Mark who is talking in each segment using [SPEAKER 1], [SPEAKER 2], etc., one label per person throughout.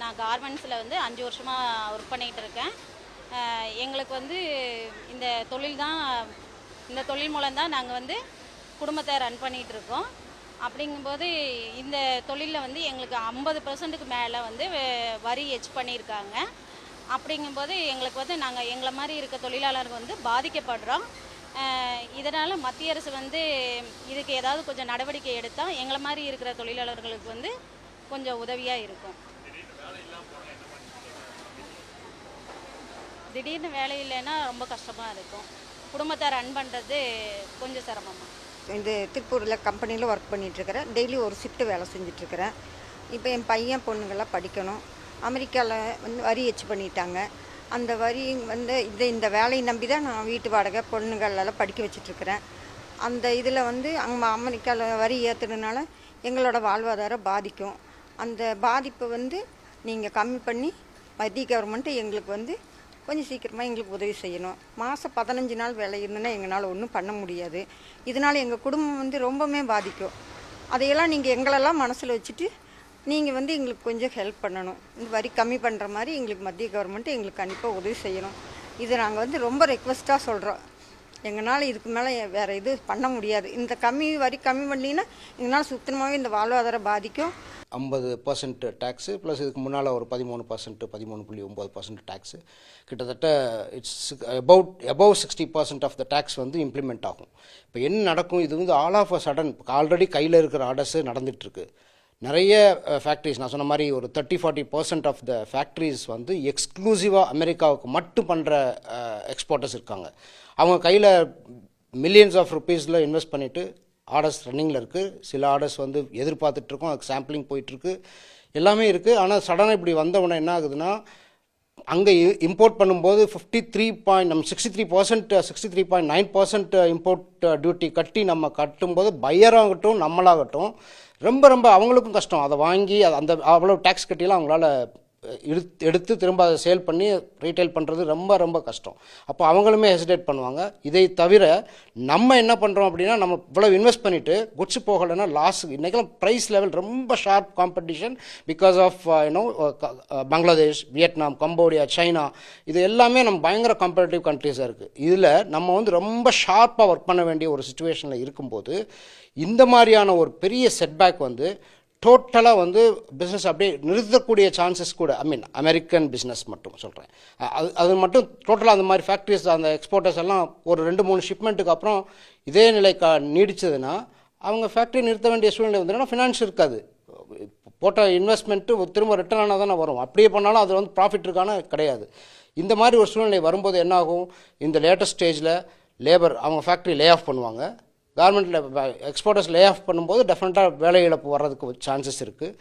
[SPEAKER 1] நான் கார்மெண்ட்ஸில் வந்து 5 வருஷமாக ஒர்க் பண்ணிகிட்டு இருக்கேன். எங்களுக்கு வந்து இந்த தொழில் தான், இந்த தொழில் மூலம் தான் நாங்கள் வந்து குடும்பத்தை ரன் பண்ணிகிட்ருக்கோம். அப்படிங்கும்போது இந்த தொழிலில் வந்து எங்களுக்கு 50%க்கு மேலே வந்து வரி எச் பண்ணியிருக்காங்க. அப்படிங்கும்போது எங்களுக்கு வந்து நாங்கள் எங்களை மாதிரி இருக்க தொழிலாளர்கள் வந்து பாதிக்கப்படுறோம். இதனால் மத்திய அரசு வந்து இதுக்கு ஏதாவது கொஞ்சம் நடவடிக்கை எடுத்தால் எங்களை மாதிரி இருக்கிற தொழிலாளர்களுக்கு வந்து கொஞ்சம் உதவியாக இருக்கும். திடீர்னு வேலை இல்லைன்னா ரொம்ப கஷ்டமாக இருக்கும். குடும்பத்தை ரன் பண்ணுறது கொஞ்சம் சிரமமாக.
[SPEAKER 2] இது திருப்பூரில் கம்பெனியில் ஒர்க் பண்ணிகிட்ருக்கிறேன். டெய்லி ஒரு ஷிஃப்ட்டு வேலை செஞ்சிட்ருக்கிறேன். இப்போ என் பையன் பொண்ணுங்கள்லாம் படிக்கணும். அமெரிக்காவில் வந்து வரி எச்சு பண்ணிட்டாங்க. அந்த வரி வந்து இந்த வேலையை நம்பி தான் நான் வீட்டு வாடகை பொண்ணுங்களெல்லாம் படிக்க வச்சிட்ருக்கிறேன். அந்த இதில் வந்து அங்கே அமெரிக்காவில் வரி ஏற்றுறதுனால எங்களோட வாழ்வாதாரம் பாதிக்கும். அந்த பாதிப்பை வந்து நீங்கள் கம்மி பண்ணி மத்திய கவர்மெண்ட்டு எங்களுக்கு வந்து கொஞ்சம் சீக்கிரமாக எங்களுக்கு உதவி செய்யணும். மாதம் 15 நாள் வேலை இருந்துன்னா எங்களால் ஒன்றும் பண்ண முடியாது. இதனால் எங்கள் குடும்பம் வந்து ரொம்பவுமே பாதிக்கும். அதையெல்லாம் நீங்கள் எங்களெல்லாம் மனசில் வச்சுட்டு நீங்கள் வந்து எங்களுக்கு கொஞ்சம் ஹெல்ப் பண்ணணும். இந்த வரி கம்மி பண்ணுற மாதிரி எங்களுக்கு மத்திய கவர்மெண்ட்டு எங்களுக்கு கண்டிப்பாக உதவி செய்யணும். இதை நாங்கள் வந்து ரொம்ப ரெக்வஸ்ட்டாக சொல்கிறோம். எங்களால் இதுக்கு மேலே வேறு இது பண்ண முடியாது. இந்த வரி கம்மி பண்ணிங்கன்னா எங்களால் சுத்தமாகவே இந்த வாழ்வாதாரம் பாதிக்கும்.
[SPEAKER 3] 50% டேக்ஸு ப்ளஸ் இதுக்கு முன்னால் ஒரு 13%, 13.9% டேக்ஸு, கிட்டத்தட்ட it's above 60% of the tax வந்து இம்ப்ளிமெண்ட் ஆகும். இப்போ என்ன நடக்கும், இது வந்து all of a sudden already கையில் இருக்கிற ஆர்டர்ஸு நடந்துகிட்ருக்கு. நிறைய ஃபேக்ட்ரிஸ், நான் சொன்ன மாதிரி ஒரு 30-40% ஆஃப் த ஃபேக்ட்ரிஸ் வந்து எக்ஸ்க்ளூசிவாக அமெரிக்காவுக்கு மட்டும் பண்ணுற எக்ஸ்போர்ட்டர்ஸ் இருக்காங்க. அவங்க கையில் மில்லியன்ஸ் ஆஃப் ருபீஸில் இன்வெஸ்ட் பண்ணிவிட்டு ஆர்டர்ஸ் ரன்னிங்கில் இருக்குது. சில ஆர்டர்ஸ் வந்து எதிர்பார்த்துட்ருக்கோம், அதுக்கு சாம்பிளிங் போயிட்டுருக்கு, எல்லாமே இருக்குது. ஆனால் சடனாக இப்படி வந்தவுடனே என்ன ஆகுதுன்னா, அங்கே இம்போர்ட் பண்ணும்போது 63.9% இம்போர்ட் டியூட்டி கட்டி நம்ம கட்டும்போது பையராகட்டும் நம்மளாகட்டும் ரொம்ப அவங்களுக்கும் கஷ்டம். அதை வாங்கி அந்த அவ்வளோ டேக்ஸ் கட்டியெல்லாம் அவங்களால எடுத்து திரும்ப அதை சேல் பண்ணி ரீட்டைல் பண்ணுறது ரொம்ப கஷ்டம். அப்போ அவங்களுமே ஹெசிடேட் பண்ணுவாங்க. இதை தவிர நம்ம என்ன பண்ணுறோம் அப்படின்னா, நம்ம இவ்வளோ இன்வெஸ்ட் பண்ணிவிட்டு குட்ஸ் போகலைன்னா லாஸ். இன்றைக்கெல்லாம் ப்ரைஸ் லெவல் ரொம்ப sharp competition because of Bangladesh, Vietnam, Cambodia, China, இது எல்லாமே நம்ம பயங்கர காம்படிட்டிவ் கண்ட்ரீஸாக இருக்குது. இதில் நம்ம வந்து ரொம்ப ஷார்ப்பாக ஒர்க் பண்ண வேண்டிய ஒரு சுச்சுவேஷனில் இருக்கும்போது இந்த மாதிரியான ஒரு பெரிய செட்பேக் வந்து டோட்டலாக வந்து பிஸ்னஸ் அப்படியே நிறுத்தக்கூடிய சான்சஸ் கூட, அமெரிக்கன் பிஸ்னஸ் மட்டும் சொல்கிறேன். அது மட்டும் டோட்டலாக அந்த மாதிரி ஃபேக்ட்ரிஸ், அந்த எக்ஸ்போர்ட்டர்ஸ் எல்லாம் ஒரு 2-3 ஷிப்மெண்ட்டுக்கு அப்புறம் இதே நிலை நீடிச்சதுன்னா அவங்க ஃபேக்ட்ரி நிறுத்த வேண்டிய சூழ்நிலை வந்துன்னா ஃபினான்ஸ் இருக்காது. போட்ட இன்வெஸ்ட்மெண்ட்டு திரும்ப ரிட்டர்ன் ஆனால் தானே வரும். அப்படியே பண்ணாலும் அது வந்து ப்ராஃபிட் இருக்கான கிடையாது. இந்த மாதிரி ஒரு சூழ்நிலை வரும்போது என்ன ஆகும், இந்த லேட்டஸ்ட் ஸ்டேஜில் லேபர் அவங்க ஃபேக்ட்ரி லே ஆஃப் பண்ணுவாங்க. கார்மெண்ட்டில் எக்ஸ்போர்ட்டர்ஸ் லே ஆஃப் பண்ணும்போது டெஃபினட்டாக வேலை இழப்பு வர்றதுக்கு சான்சஸ் இருக்குது.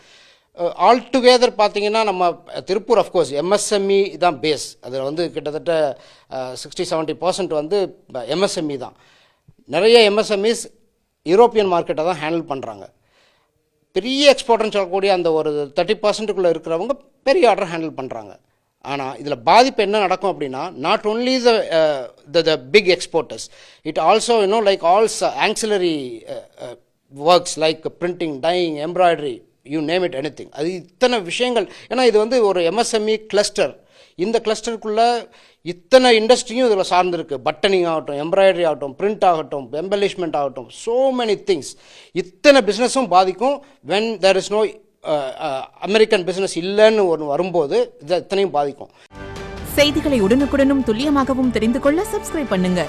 [SPEAKER 3] ஆல் டுகெதர் பார்த்தீங்கன்னா நம்ம திருப்பூர் அஃப்கோர்ஸ் எம்எஸ்எம்இ தான் பேஸ். அதில் வந்து கிட்டத்தட்ட 60-70% வந்து எம்எஸ்எம்இ தான். நிறைய எம்எஸ்எம்இஸ் யூரோப்பியன் மார்க்கெட்டை தான் ஹேண்டில் பண்ணுறாங்க. பெரிய எக்ஸ்போர்ட்டர்னு சொல்லக்கூடிய அந்த ஒரு 30%க்குள்ளே இருக்கிறவங்க பெரிய ஆர்டர் ஹேண்டில் பண்ணுறாங்க. ஆனால் இதில் பாதிப்பு என்ன நடக்கும் அப்படின்னா, not only the big exporters, it also like also ancillary works like printing, dyeing, embroidery, you name it anything. அது இத்தனை விஷயங்கள். ஏன்னா இது வந்து ஒரு எம்எஸ்எம்இ கிளஸ்டர். இந்த கிளஸ்டருக்குள்ளே இத்தனை இண்டஸ்ட்ரியும் இதில் சார்ந்திருக்கு. பட்டனிங் ஆகட்டும், எம்ப்ராய்டரி ஆகட்டும், பிரிண்ட் ஆகட்டும், எம்பெலிஷ்மெண்ட் ஆகட்டும், ஸோ மெனி திங்ஸ். இத்தனை பிஸ்னஸும் பாதிக்கும். When there is no American business இல்லைன்னு ஒன்று வரும்போது இது இத்தனையும் பாதிக்கும்.
[SPEAKER 4] செய்திகளை உடனுக்குடனும் துல்லியமாகவும் தெரிந்து கொள்ள சப்ஸ்கிரைப் பண்ணுங்க.